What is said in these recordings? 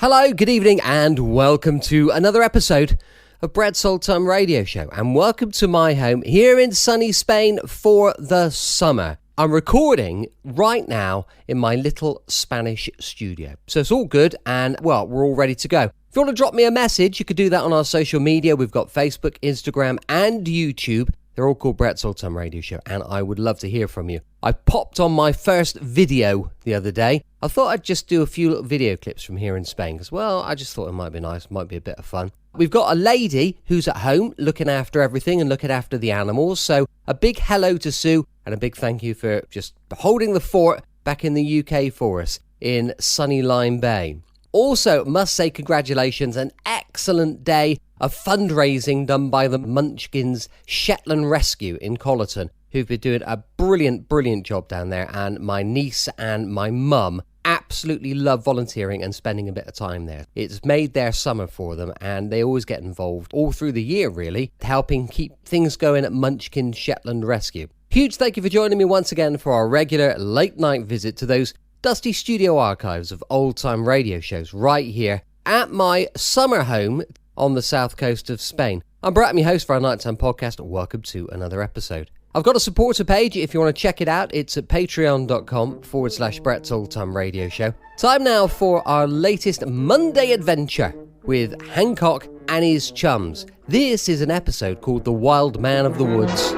Hello, good evening, and welcome to another episode of Brett's Old Time Radio Show. And welcome to my home here in sunny Spain for the summer. I'm recording right now in my little Spanish studio. So it's all good, and well, we're all ready to go. If you want to drop me a message, you could do that on our social media. We've got Facebook, Instagram, and YouTube. They're all called Brett's Old Time Radio Show, and I would love to hear from you. I popped on my first video the other day. I thought I'd just do a few little video clips from here in Spain, because, well, I just thought it might be nice, might be a bit of fun. We've got a lady who's at home looking after everything and looking after the animals, so a big hello to Sue, and a big thank you for just holding the fort back in the UK for us in sunny Lyme Bay. Also, must say congratulations, an excellent day of fundraising done by the Munchkins Shetland Rescue in Collerton, who've been doing a brilliant job down there, and my niece and my mum absolutely love volunteering and spending a bit of time there. It's made their summer for them, and they always get involved all through the year, really, helping keep things going at Munchkins Shetland Rescue. Huge thank you for joining me once again for our regular late night visit to those dusty studio archives of old time radio shows right here at my summer home on the south coast of Spain. I'm Brett, I'm your host for our nighttime podcast. Welcome to another episode. I've got a supporter page if you want to check it out. It's at patreon.com/Brett's Old Time Radio Show. Time now for our latest Monday adventure with Hancock and his chums. This is an episode called The Wild Man of the Woods.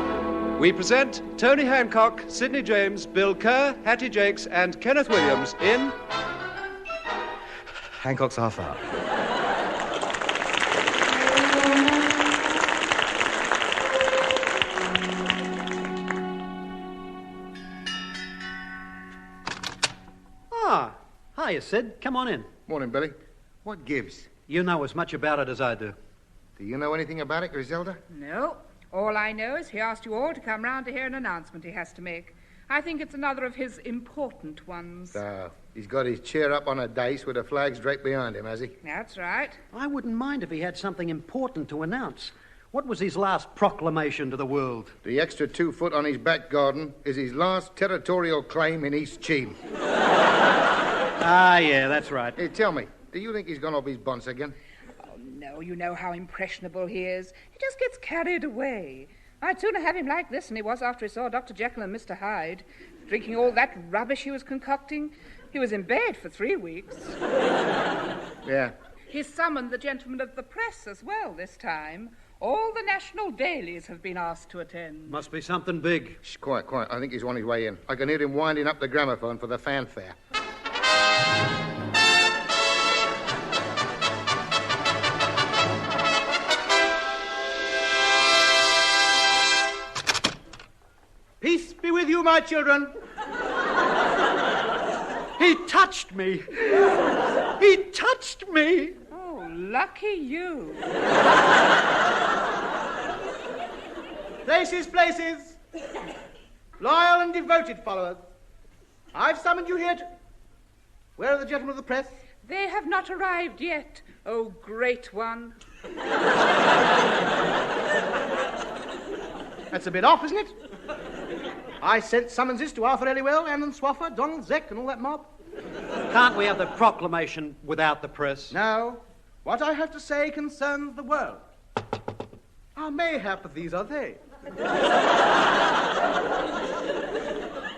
We present Tony Hancock, Sidney James, Bill Kerr, Hattie Jakes, and Kenneth Williams in Hancock's Half Hour. Hiya, Sid. Come on in. Morning, Billy. What gives? You know as much about it as I do. Do you know anything about it, Griselda? No. All I know is he asked you all to come round to hear an announcement he has to make. I think it's another of his important ones. He's got his chair up on a dais with the flags draped behind him, has he? That's right. I wouldn't mind if he had something important to announce. What was his last proclamation to the world? The extra 2 foot on his back garden is his last territorial claim in East Cheam. Ah, yeah, that's right. Hey, tell me, do you think he's gone off his bunce again? Oh, no, you know how impressionable he is. He just gets carried away. I'd sooner have him like this than he was after he saw Dr. Jekyll and Mr. Hyde, drinking all that rubbish he was concocting. He was in bed for 3 weeks. Yeah. He summoned the gentlemen of the press as well this time. All the national dailies have been asked to attend. Must be something big. Shh, quiet. I think he's on his way in. I can hear him winding up the gramophone for the fanfare. Peace be with you, my children. He touched me. He touched me. Oh, lucky you. Places. Loyal and devoted followers. I've summoned you here to... Where are the gentlemen of the press? They have not arrived yet, oh great one. That's a bit off, isn't it? I sent summonses to Arthur Elliwell, Annan Swaffer, Donald Zeck, and all that mob. Can't we have the proclamation without the press? No. What I have to say concerns the world. Mayhap these are they.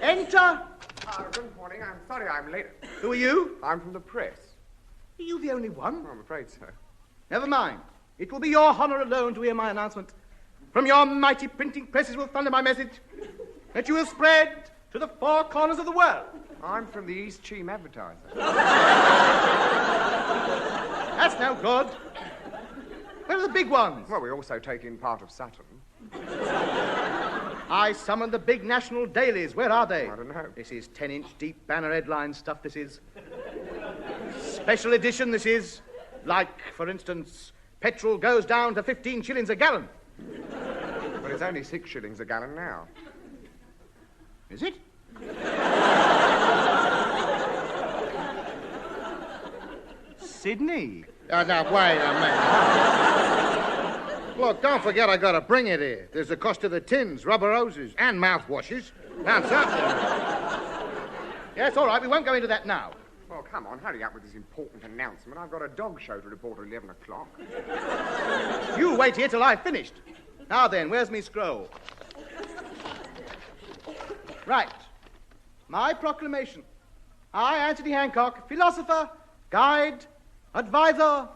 Enter. Good morning. I'm sorry I'm late. Who are you? I'm from the press. Are you the only one? I'm afraid so. Never mind. It will be your honor alone to hear my announcement. From your mighty printing presses will thunder my message that you will spread to the 4 corners of the world. I'm from the East Cheam Advertiser. That's no good. Where are the big ones? Well, we also take in part of Saturn. I summoned the big national dailies. Where are they? I don't know. This is 10-inch deep banner headline stuff, this is. Special edition, this is. Like, for instance, petrol goes down to 15 shillings a gallon. But it's only 6 shillings a gallon now. Is it? Sydney. Now, wait a minute. Look, don't forget I got to bring it here. There's the cost of the tins, rubber hoses, and mouthwashes. That's up there. Yes, all right, we won't go into that now. Well, come on, hurry up with this important announcement. I've got a dog show to report at 11 o'clock. You wait here till I've finished. Now then, where's me scroll? Right. My proclamation. I, Anthony Hancock, philosopher, guide, advisor,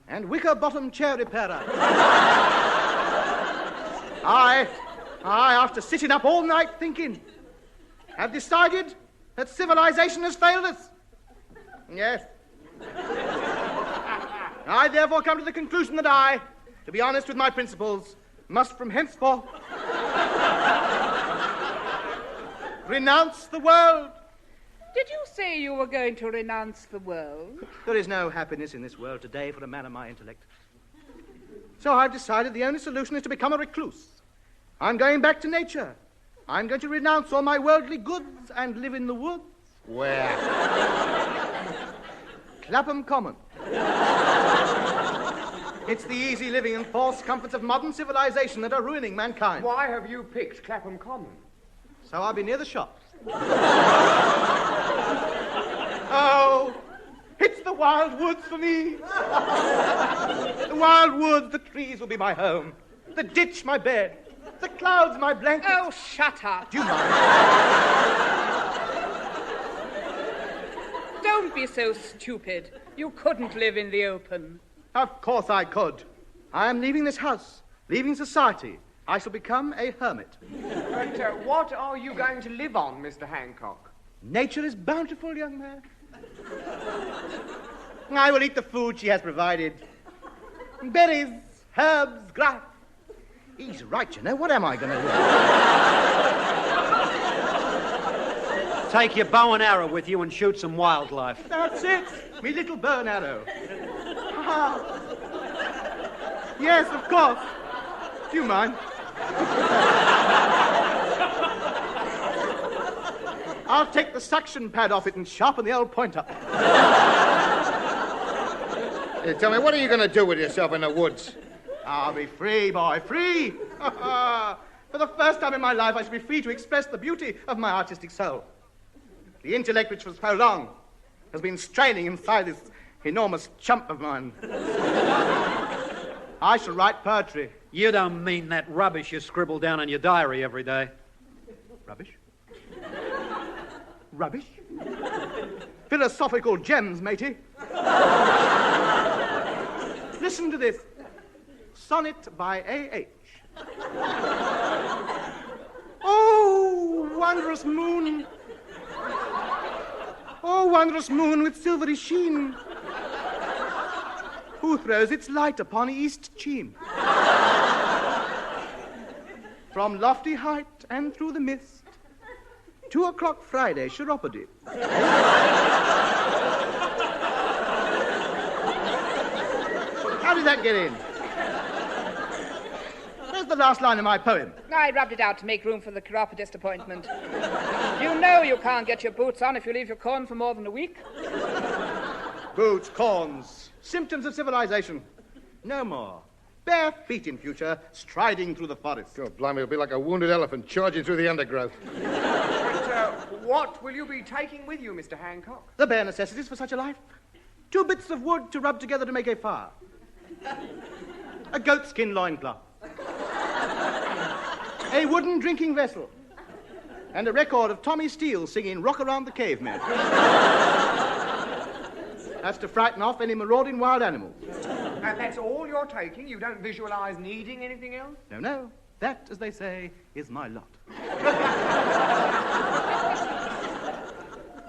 and wicker-bottom chair repairer. I, after sitting up all night thinking, have decided that civilization has failed us. Yes. I therefore come to the conclusion that I, to be honest with my principles, must from henceforth renounce the world. Did you say you were going to renounce the world? There is no happiness in this world today for a man of my intellect. So I've decided the only solution is to become a recluse. I'm going back to nature. I'm going to renounce all my worldly goods and live in the woods. Where? Clapham Common. It's the easy living and false comforts of modern civilization that are ruining mankind. Why have you picked Clapham Common? So I'll be near the shops. Oh, it's the wild woods for me. The wild woods, the trees will be my home. The ditch my bed. The clouds my blanket. Oh, shut up. Do you mind? Don't be so stupid. You couldn't live in the open. Of course I could. I am leaving this house, leaving society. I shall become a hermit. But what are you going to live on, Mr. Hancock? Nature is bountiful, young man. I will eat the food she has provided. Berries, herbs, grass. He's right, you know. What am I going to do? Take your bow and arrow with you and shoot some wildlife. That's it. Me little bow and arrow. Ah. Yes, of course. Do you mind? I'll take the suction pad off it and sharpen the old point up. Tell me, what are you going to do with yourself in the woods? I'll be free, boy, free. For the first time in my life, I shall be free to express the beauty of my artistic soul. The intellect which for so long has been straining inside this enormous chump of mine. I shall write poetry. You don't mean that rubbish you scribble down in your diary every day. Rubbish? Rubbish? Philosophical gems, matey. Listen to this. Sonnet by A.H. Oh, wondrous moon. Oh, wondrous moon with silvery sheen. Who throws its light upon east cheam? From lofty height and through the mist, 2 o'clock Friday, chiropody. How did that get in? Where's the last line of my poem? I rubbed it out to make room for the chiropodist appointment. You know you can't get your boots on if you leave your corn for more than a week. Boots, corns, symptoms of civilization. No more. Bare feet in future, striding through the forest. God, blimey, it'll be like a wounded elephant charging through the undergrowth. But what will you be taking with you, Mr. Hancock? The bare necessities for such a life. 2 bits of wood to rub together to make a fire. A goatskin loincloth. A wooden drinking vessel. And a record of Tommy Steele singing Rock Around the Caveman. That's to frighten off any marauding wild animals. And that's all you're taking? You don't visualize needing anything else? No. That, as they say, is my lot.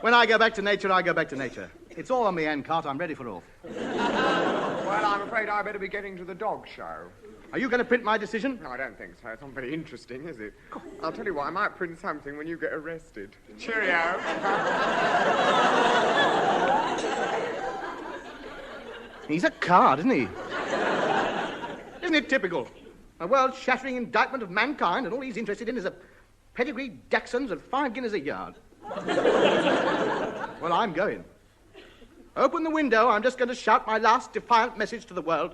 When I go back to nature, I go back to nature. It's all on me, Hancock. I'm ready for all. Well, I'm afraid I better be getting to the dog show. Are you going to print my decision? No, I don't think so. It's not very interesting, is it? I'll tell you what, I might print something when you get arrested. Cheerio. He's a card, isn't he? Isn't it typical? A world-shattering indictment of mankind, and all he's interested in is a pedigree Dachshunds and 5 guineas a yard. Well, I'm going. Open the window. I'm just going to shout my last defiant message to the world.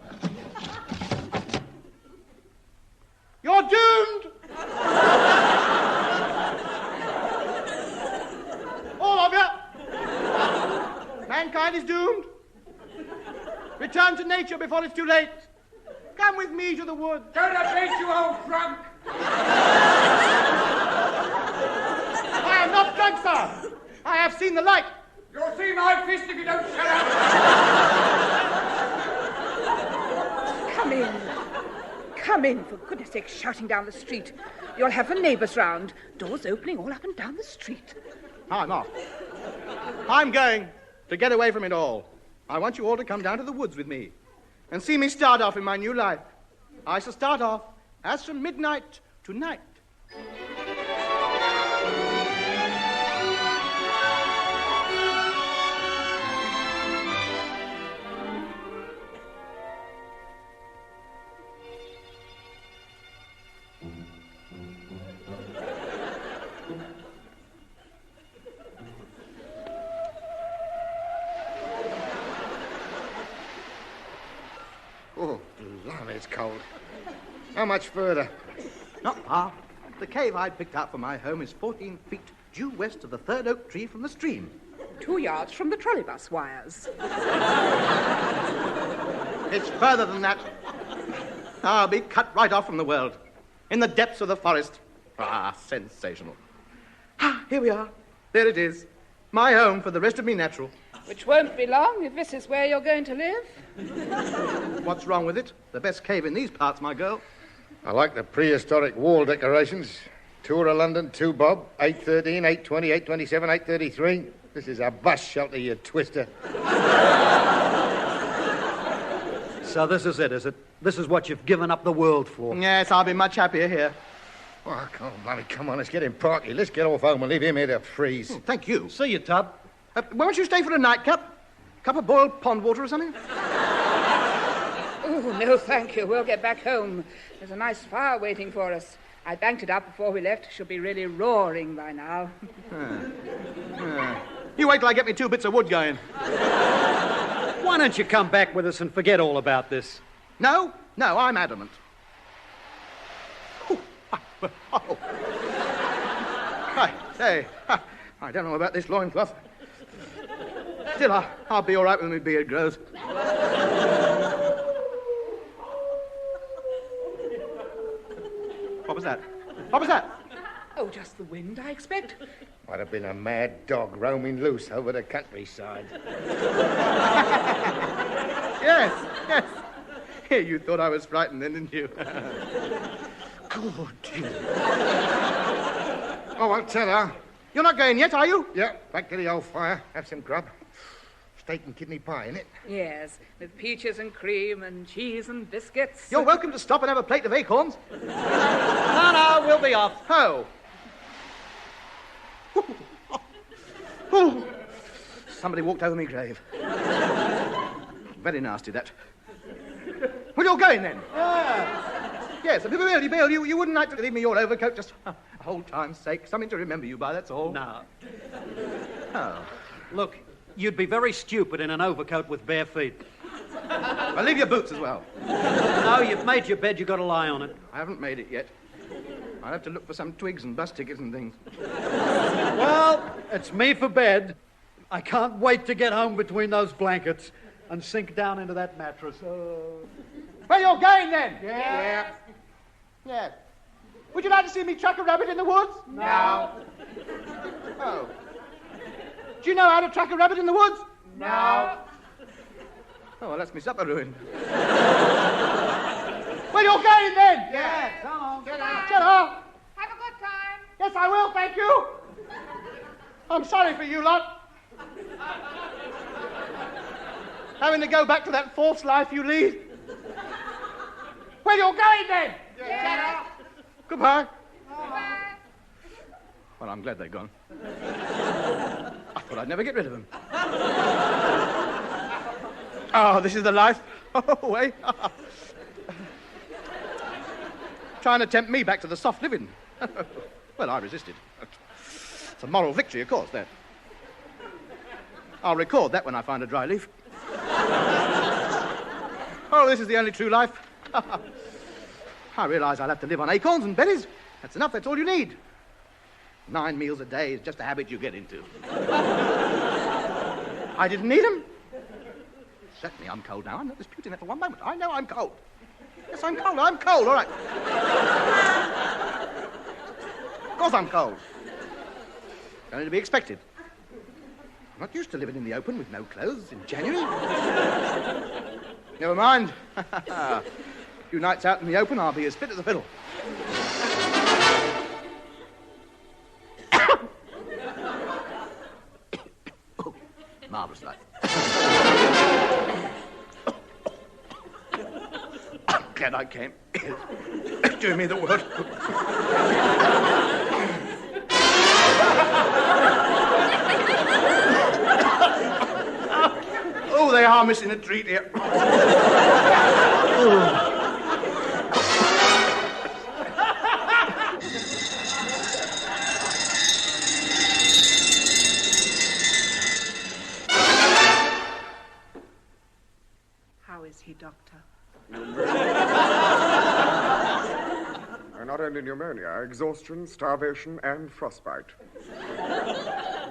You're doomed! All of you! Mankind is doomed. Return to nature before it's too late. Come with me to the woods. Don't abate, you old drunk! I am not drunk, sir. I have seen the light. You'll see my fist if you don't shut up! Come in. Come in, for goodness sake, shouting down the street. You'll have the neighbours round. Doors opening all up and down the street. I'm off. I'm going to get away from it all. I want you all to come down to the woods with me and see me start off in my new life. I shall start off as from midnight to night. Oh, blimey, it's cold. How much further? Not far. The cave I picked out for my home is 14 feet due west of the third oak tree from the stream. 2 yards from the trolley bus wires. It's further than that. I'll be cut right off from the world, in the depths of the forest. Ah, sensational. Ah, here we are. There it is. My home for the rest of me natural. Which won't be long if this is where you're going to live. What's wrong with it? The best cave in these parts, my girl. I like the prehistoric wall decorations. Tour of London, 2 bob, 813, 820, 827, 833. This is a bus shelter, you twister. So this is it, is it? This is what you've given up the world for? Yes, I'll be much happier here. Oh, come on, let's get him parky. Let's get off home and leave him here to freeze. Oh, thank you. See you, Tub. Won't you stay for a nightcap? Cup of boiled pond water or something? Oh, no, thank you. We'll get back home. There's a nice fire waiting for us. I banked it up before we left. Should be really roaring by now. You wait till I get me 2 bits of wood going. Why don't you come back with us and forget all about this? No, I'm adamant. Oh. I say, I don't know about this loincloth. Still, I'll be all right when my beard grows. What was that? What was that? Oh, just the wind, I expect. Might have been a mad dog roaming loose over the countryside. Yes. Here, you thought I was frightened then, didn't you? Good. Oh, I'll tell her. You're not going yet, are you? Yeah, back to the old fire. Have some grub. Steak and kidney pie, innit? Yes, with peaches and cream and cheese and biscuits. You're welcome to stop and have a plate of acorns. No, we'll be off. Oh. Ooh. Somebody walked over my grave. Very nasty, that. Well, you're going, then? Yes, Bill, you wouldn't like to leave me your overcoat just for old time's sake. Something to remember you by, that's all. No. Oh. Look, you'd be very stupid in an overcoat with bare feet. Well, leave your boots as well. No, you've made your bed, you've got to lie on it. I haven't made it yet. I'll have to look for some twigs and bus tickets and things. Well, it's me for bed. I can't wait to get home between those blankets and sink down into that mattress. Well, you're going, then? Yeah. Would you like to see me track a rabbit in the woods? No. Oh. Do you know how to track a rabbit in the woods? No. Oh, well, that's me supper ruined. Well, you're going, then? Yes. Come on. Get out. Shut up. Have a good time. Yes, I will, thank you. I'm sorry for you lot. Having to go back to that false life you lead. Well, you're going, then? Yeah. Goodbye. Bye. Well, I'm glad they're gone. I thought I'd never get rid of them. Oh, this is the life. Oh, eh? Trying to tempt me back to the soft living. Well, I resisted. It's a moral victory, of course, that. I'll record that when I find a dry leaf. Oh, this is the only true life. I realise I'll have to live on acorns and berries. That's enough, that's all you need. 9 meals a day is just a habit you get into. I didn't need them. Certainly I'm cold now. I'm not disputing that for one moment. I know I'm cold. Yes, I'm cold. I'm cold, all right. Of course I'm cold. Only to be expected. I'm not used to living in the open with no clothes in January. Never mind. A few nights out in the open, I'll be as fit as a fiddle. Oh, marvellous light. I'm glad I came. It's doing me the world. Oh, they are missing a treat here. How is he, Doctor? Not only pneumonia, exhaustion, starvation, and frostbite.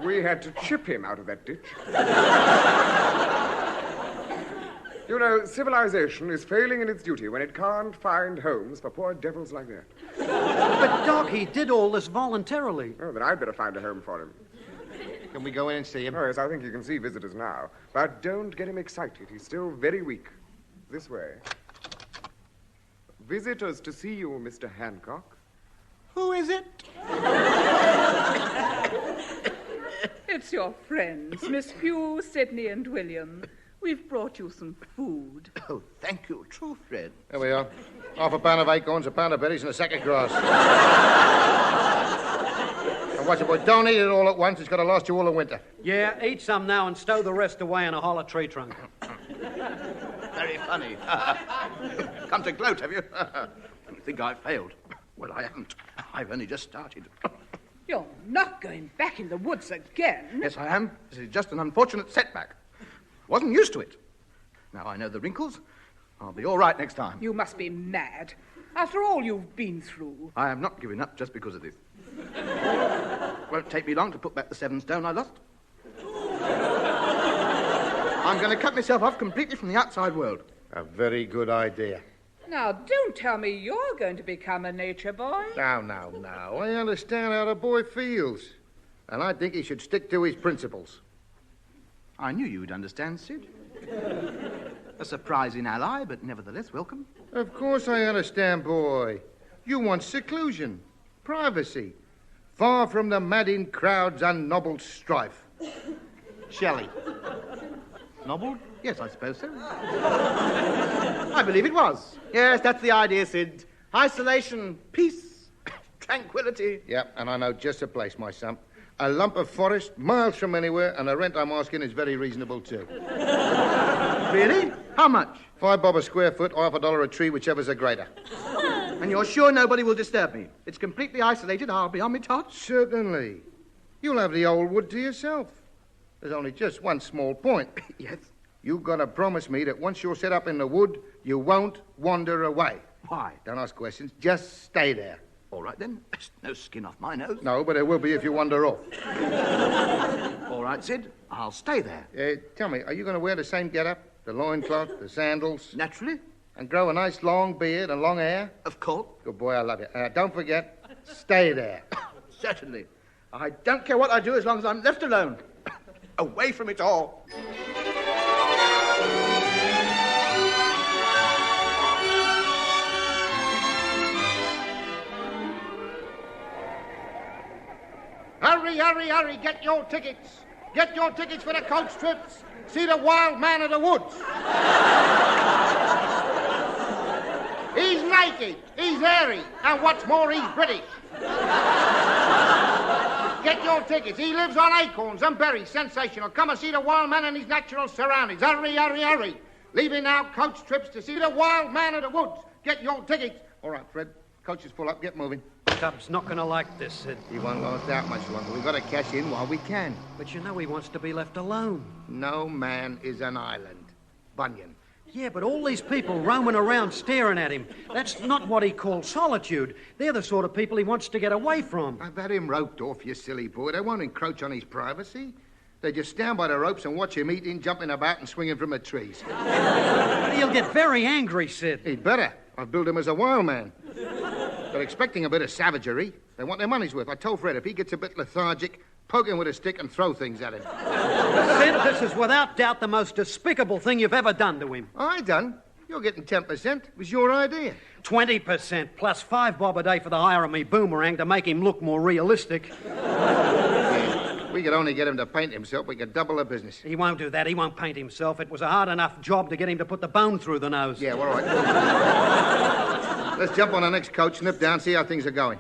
We had to chip him out of that ditch. You know, civilization is failing in its duty when it can't find homes for poor devils like that. But, Doc, he did all this voluntarily. Oh, then I'd better find a home for him. Can we go in and see him? Oh, yes, I think you can see visitors now. But don't get him excited. He's still very weak. This way. Visitors to see you, Mr. Hancock. Who is it? It's your friends, Miss Pugh, Sidney, and William. We've brought you some food. Oh, thank you, true friend. There we are. Half a pound of acorns, a pound of berries, and a sack of grass. And watch it, boy. Don't eat it all at once. It's got to last you all the winter. Yeah, eat some now and stow the rest away in a hollow tree trunk. Very funny. Come to gloat, have you? You think I failed? Well, I haven't. I've only just started. You're not going back in the woods again. Yes, I am. This is just an unfortunate setback. Wasn't used to it. Now I know the wrinkles. I'll be all right next time. You must be mad. After all you've been through. I am not giving up just because of this. Won't take me long to put back the 7 stone I lost. I'm going to cut myself off completely from the outside world. A very good idea. Now, don't tell me you're going to become a nature boy. Now. I understand how the boy feels. And I think he should stick to his principles. I knew you'd understand, Sid. A surprising ally, but nevertheless welcome. Of course I understand, boy. You want seclusion, privacy, far from the madding crowd's unnobbled strife. Shelley. Nobbled? Yes, I suppose so. I believe it was. Yes, that's the idea, Sid. Isolation, peace, tranquility. Yep, and I know just a place, my son. A lump of forest, miles from anywhere, and the rent I'm asking is very reasonable, too. Really? How much? $5 a square foot, $half a tree, whichever's a greater. And you're sure nobody will disturb me? It's completely isolated. I'll be on my tots. Certainly. You'll have the old wood to yourself. There's only just one small point. Yes? You've got to promise me that once you're set up in the wood, you won't wander away. Why? Don't ask questions. Just stay there. All right, then. No skin off my nose. No, but there will be if you wander off. All right, Sid. I'll stay there. Tell me, are you going to wear the same get-up? The loincloth, the sandals? Naturally. And grow a nice long beard and long hair? Of course. Good boy, I love you. Don't forget, stay there. Certainly. I don't care what I do as long as I'm left alone. Away from it all. Hurry, get your tickets. Get your tickets for the coach trips. See the wild man of the woods. He's naked, he's hairy, and what's more, he's British. Get your tickets. He lives on acorns and berries. Sensational. Come and see the wild man in his natural surroundings. Hurry. Leaving now coach trips to see the wild man of the woods. Get your tickets. All right, Fred. Coach is full up. Get moving. Tubbs not going to like this, Sid. He won't last out much longer. We've got to cash in while we can. But you know he wants to be left alone. No man is an island. Bunyan. Yeah, but all these people roaming around staring at him, that's not what he calls solitude. They're the sort of people he wants to get away from. I've had him roped off, you silly boy. They won't encroach on his privacy. They just stand by the ropes and watch him eating, jumping about and swinging from the trees. He'll get very angry, Sid. He'd better. I've billed him as a wild man. They're expecting a bit of savagery. They want their money's worth. I told Fred if he gets a bit lethargic, poke him with a stick and throw things at him. Sid, this is without doubt the most despicable thing you've ever done to him. I done? You're getting 10%. It was your idea. 20% plus 5 bob a day for the hire of me boomerang to make him look more realistic. We could only get him to paint himself. We could double the business. He won't do that. He won't paint himself. It was a hard enough job to get him to put the bone through the nose. Yeah, well, all right. Let's jump on the next coach, nip down, see how things are going.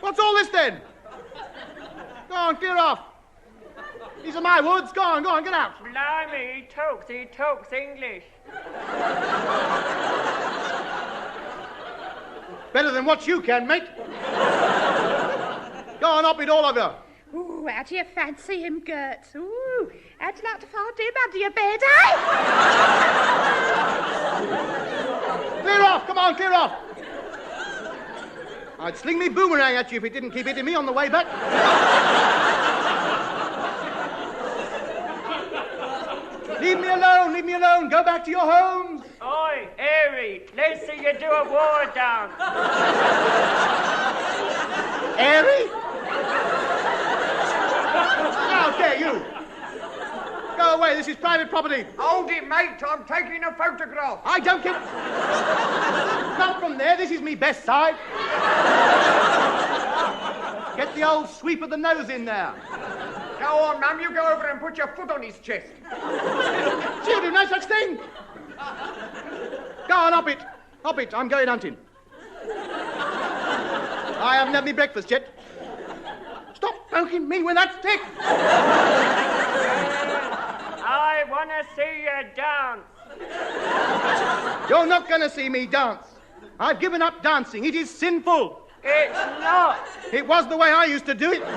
What's all this then? Go on, clear off. These are my woods. Go on, get out. Blimey, he talks English. Better than what you can, mate. Go on, up it, all of you. Ooh, how do you fancy him, Gert? Ooh, how'd you like to find him under your bed, eh? Clear off, come on, clear off. I'd sling me boomerang at you if it didn't keep hitting me on the way back. Leave me alone. Go back to your homes. Oi, Airy, let's see you do a war dance. Airy? How dare you? Go away, this is private property. Hold it, mate. I'm taking a photograph. I don't give... Not from there, this is me best side. Get the old sweep of the nose in there. Go on, ma'am. You go over and put your foot on his chest. She'll do no such thing. Go on, up it. I'm going hunting. I haven't had me breakfast yet. Stop poking me with that stick. I want to see you dance. You're not going to see me dance. I've given up dancing. It is sinful. It's not. It was the way I used to do it. All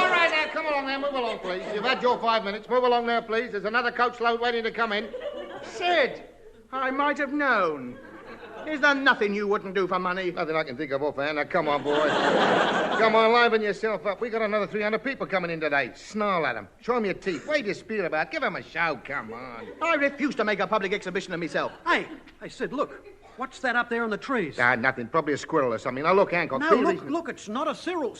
right, now, come along there. Move along, please. You've had your 5 minutes. Move along there, please. There's another coach load waiting to come in. Sid, I might have known. Is there nothing you wouldn't do for money? Nothing I can think of offhand. Now, come on, boy. Come on, liven yourself up. We got another 300 people coming in today. Snarl at them. Show them your teeth. Wave your spear about. Give them a show. Come on. I refuse to make a public exhibition of myself. Hey, Sid, look. What's that up there in the trees? Nothing. Probably a squirrel or something. Now, look, Hancock. No, look, it's not a Cyril.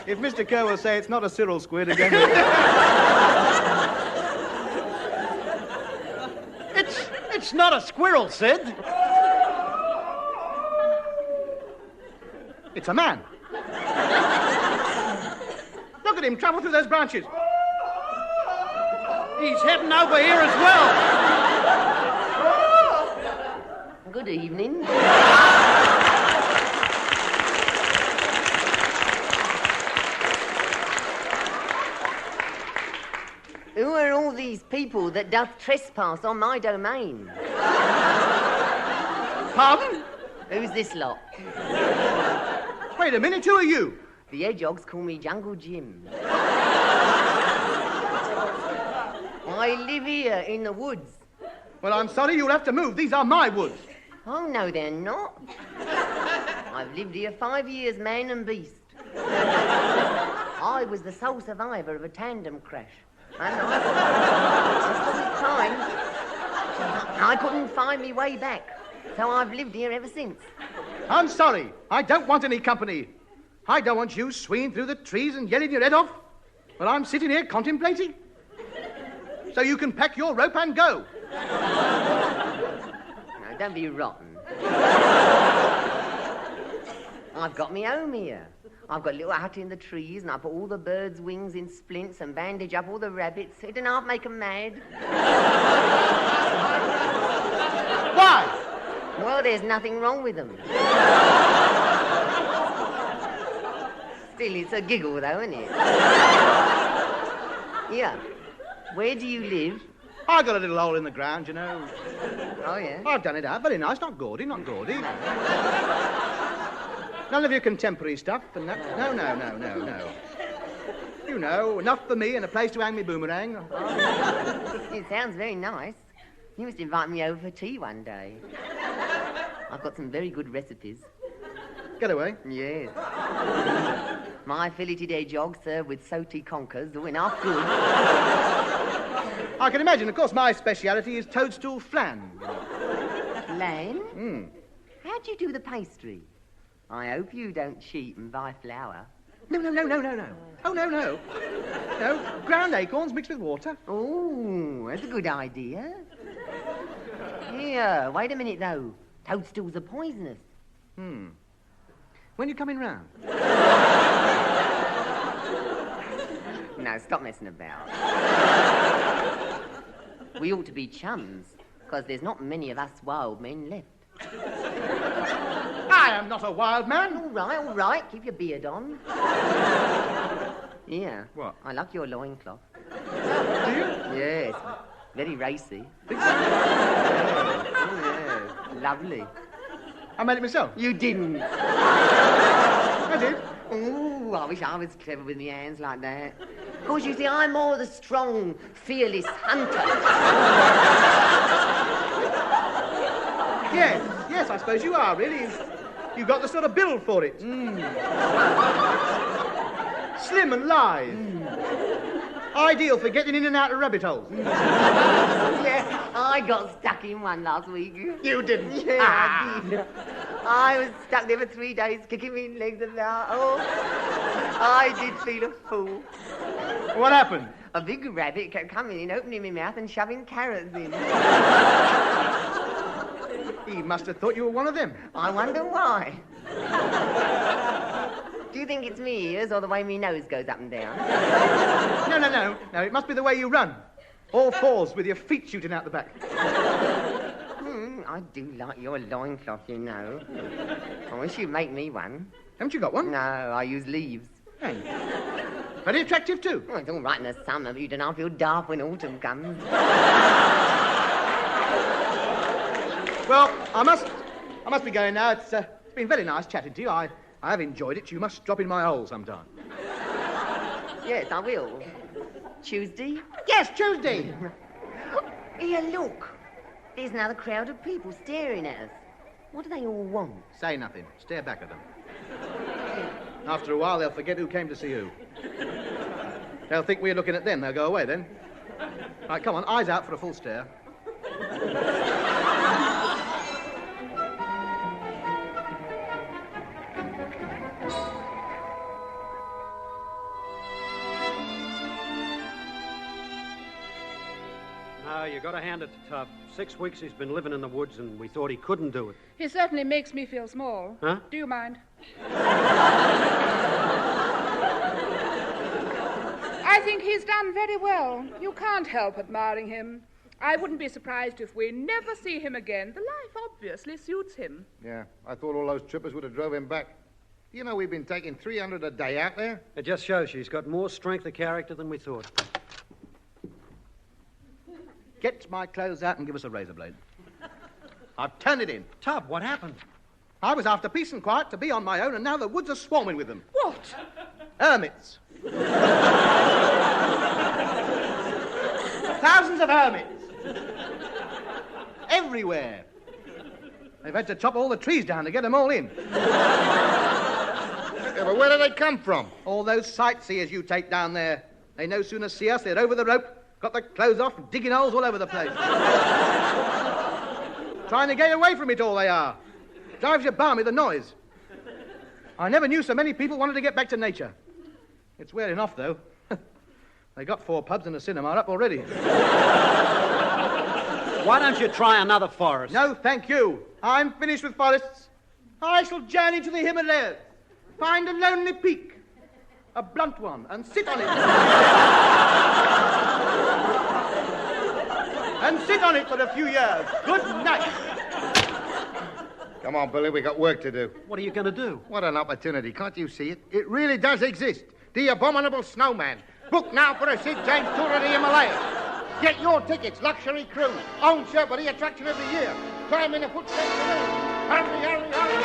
If Mr. Kerr will say it's not a Cyril squid again... It's not a squirrel, Sid. It's a man. Look at him travel through those branches. He's heading over here as well. Good evening. Who are all these people that doth trespass on my domain? Pardon? Who's this lot? Wait a minute, who are you? The hedgehogs call me Jungle Jim. I live here in the woods. Well, I'm sorry, you'll have to move. These are my woods. Oh, no, they're not. I've lived here 5 years, man and beast. I was the sole survivor of a tandem crash. And I couldn't find my way back, so I've lived here ever since. I'm sorry. I don't want any company. I don't want you swinging through the trees and yelling your head off while I'm sitting here contemplating. So you can pack your rope and go. Now, don't be rotten. I've got me home here. I've got a little hut in the trees, and I put all the birds' wings in splints and bandage up all the rabbits. It don't make them mad. Why? Well, there's nothing wrong with them. Still, it's a giggle, though, isn't it? Yeah. Where do you live? I got a little hole in the ground, you know. Oh, yeah? I've done it out. Very nice. Not gaudy, not gaudy. None of your contemporary stuff and that. No. You know, enough for me and a place to hang me boomerang. Oh, it sounds very nice. You must invite me over for tea one day. I've got some very good recipes. Get away. Yes. My filleted hedgehog served with salty conkers, all enough good. I can imagine. Of course, my speciality is toadstool flan. Flan? How do you do the pastry? I hope you don't cheat and buy flour. No. Oh, no. No, ground acorns mixed with water. Oh, that's a good idea. Here, wait a minute, though. Toadstools are poisonous. When you coming round? No, stop messing about. We ought to be chums, because there's not many of us wild men left. I am not a wild man. All right. Keep your beard on. Yeah. What? I like your loincloth. Do you? Yes. Very racy. Yes. Lovely. I made it myself. You didn't. I did. Ooh, I wish I was clever with my hands like that. Of course, you see, I'm more the strong, fearless hunter. Yes, I suppose you are, really. You've got the sort of build for it. Slim and lithe. Ideal for getting in and out of rabbit holes. Yeah, I got stuck in one last week. You didn't? Yeah, I did. I was stuck there for 3 days, kicking my legs about. Oh, I did feel a fool. What happened? A big rabbit kept coming in, opening my mouth and shoving carrots in. He must have thought you were one of them. I wonder why. Do you think it's me ears or the way my nose goes up and down? No. No, it must be the way you run. All fours with your feet shooting out the back. I do like your loincloth, you know. I wish you'd make me one. Haven't you got one? No, I use leaves. Hey. Very attractive, too. Well, it's all right in the summer, but you don't feel dark when autumn comes. Well, I must be going now. It's been very nice chatting to you. I have enjoyed it. You must drop in my hole sometime. Yes, I will. Tuesday? Yes, Tuesday. Here, look. There's another crowd of people staring at us. What do they all want? Say nothing. Stare back at them. After a while, they'll forget who came to see who. They'll think we're looking at them. They'll go away then. Right, come on. Eyes out for a full stare. You got to hand it to Tub. 6 weeks he's been living in the woods, and we thought he couldn't do it. He certainly makes me feel small. Huh? Do you mind? I think he's done very well. You can't help admiring him. I wouldn't be surprised if we never see him again. The life obviously suits him. Yeah, I thought all those trippers would have drove him back. You know we've been taking 300 a day out there? It just shows she's got more strength of character than we thought. Get my clothes out and give us a razor blade. I've turned it in. Tub, what happened? I was after peace and quiet to be on my own, and now the woods are swarming with them. What? Hermits. Thousands of hermits. Everywhere. They've had to chop all the trees down to get them all in. Yeah, but where do they come from? All those sightseers you take down there. They no sooner see us, they're over the rope, got their clothes off, digging holes all over the place. Trying to get away from it all, they are. Drives you balmy, the noise. I never knew so many people wanted to get back to nature. It's wearing off, though. They got 4 pubs and a cinema up already. Why don't you try another forest? No, thank you. I'm finished with forests. I shall journey to the Himalayas. Find a lonely peak, a blunt one, and sit on it. And sit on it for a few years. Good night. Come on, Billy, we got work to do. What are you going to do? What an opportunity. Can't you see it? It really does exist. The Abominable Snowman. Book now for a Sid James tour of the Himalayas. Get your tickets, luxury cruise. Own Sherpa, the attraction of the year. Climb in the footsteps of the Hurry, hurry, hurry.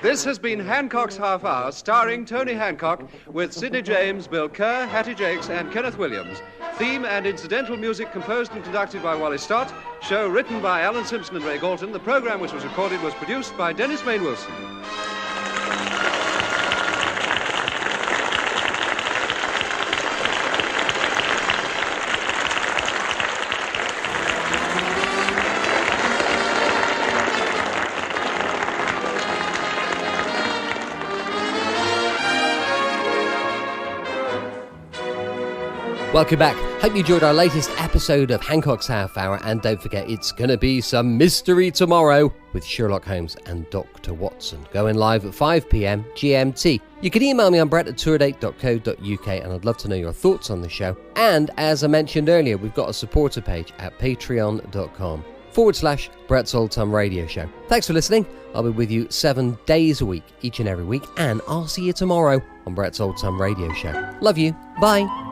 This has been Hancock's Half Hour, starring Tony Hancock, with Sidney James, Bill Kerr, Hattie Jakes, and Kenneth Williams. Theme and incidental music composed and conducted by Wally Stott. Show written by Alan Simpson and Ray Galton. The program, which was recorded, was produced by Dennis Main Wilson. Welcome back. Hope you enjoyed our latest episode of Hancock's Half Hour, and don't forget it's going to be some mystery tomorrow with Sherlock Holmes and Dr. Watson, going live at 5 p.m. GMT. You can email me on brettorchard@tourdate.co.uk, and I'd love to know your thoughts on the show. And as I mentioned earlier, we've got a supporter page at patreon.com/Brett's Old Time Radio Show. Thanks for listening. I'll be with you 7 days a week, each and every week, and I'll see you tomorrow on Brett's Old Time Radio Show. Love you. Bye.